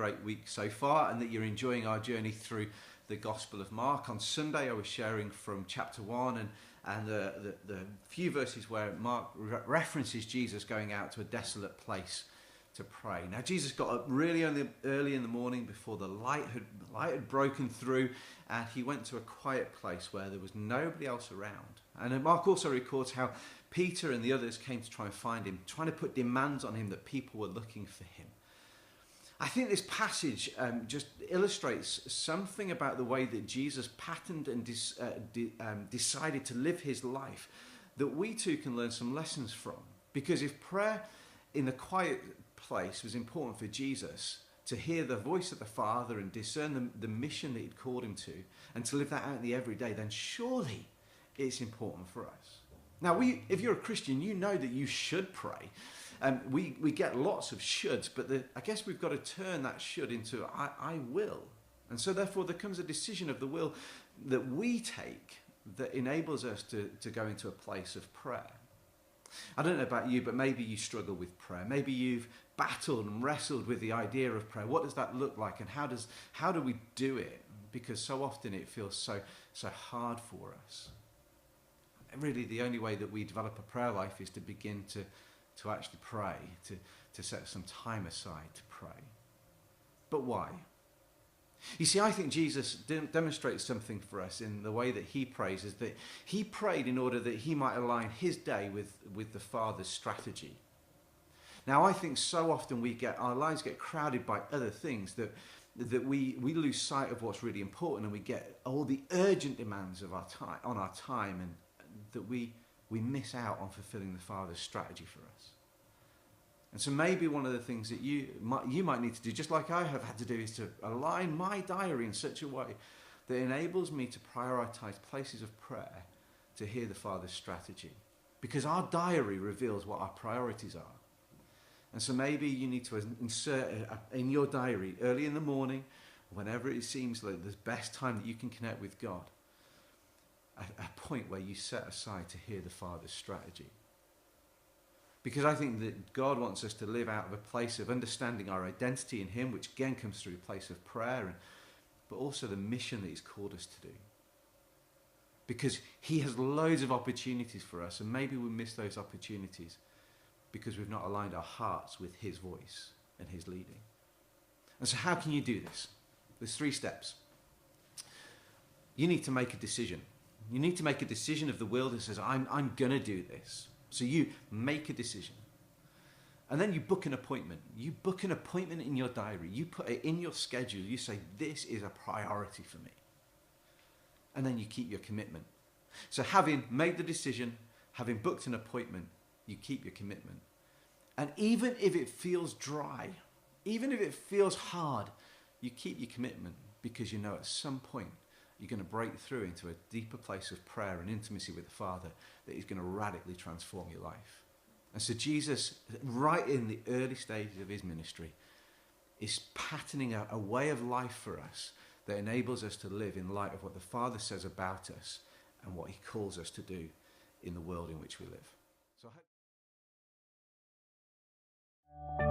great week so far and that you're enjoying our journey through the Gospel of Mark. On Sunday I was sharing from chapter 1 and the few verses where Mark references Jesus going out to a desolate place to pray. Now Jesus got up really early in the morning before the light had broken through, and he went to a quiet place where there was nobody else around. And Mark also records how Peter and the others came to try and find him, trying to put demands on him that people were looking for him. I think this passage just illustrates something about the way that Jesus patterned and decided to live his life that we too can learn some lessons from. Because if prayer in the quiet place was important for Jesus to hear the voice of the Father and discern the mission that he'd called him to, and to live that out in the everyday, then surely it's important for us. Now, if you're a Christian, you know that you should pray. We get lots of shoulds, but I guess we've got to turn that should into I will. And so therefore there comes a decision of the will that we take that enables us to go into a place of prayer. I don't know about you, but maybe you struggle with prayer. Maybe you've battled and wrestled with the idea of prayer. What does that look like, and how do we do it? Because so often it feels so hard for us. And really, the only way that we develop a prayer life is to begin to actually pray, to set some time aside to pray. But why? You see, I think Jesus demonstrates something for us in the way that he prays, is that he prayed in order that he might align his day with the Father's strategy. Now, I think so often our lives get crowded by other things that we lose sight of what's really important, and we get all the urgent demands of our time, and that we miss out on fulfilling the Father's strategy for us. And so maybe one of the things that you might need to do, just like I have had to do, is to align my diary in such a way that enables me to prioritize places of prayer to hear the Father's strategy. Because our diary reveals what our priorities are. And so maybe you need to insert in your diary early in the morning, whenever it seems like the best time that you can connect with God, a point where you set aside to hear the Father's strategy. Because I think that God wants us to live out of a place of understanding our identity in him, which again comes through a place of prayer, but also the mission that he's called us to do. Because he has loads of opportunities for us, and maybe we miss those opportunities because we've not aligned our hearts with his voice and his leading. And so how can you do this? There's 3 steps. You need to make a decision. You need to make a decision of the will that says, I'm going to do this. So you make a decision. And then you book an appointment. You book an appointment in your diary. You put it in your schedule. You say, this is a priority for me. And then you keep your commitment. So having made the decision, having booked an appointment, you keep your commitment. And even if it feels dry, even if it feels hard, you keep your commitment, because you know at some point you're going to break through into a deeper place of prayer and intimacy with the Father that is going to radically transform your life. And so Jesus, right in the early stages of his ministry, is patterning a way of life for us that enables us to live in light of what the Father says about us and what he calls us to do in the world in which we live. So I hope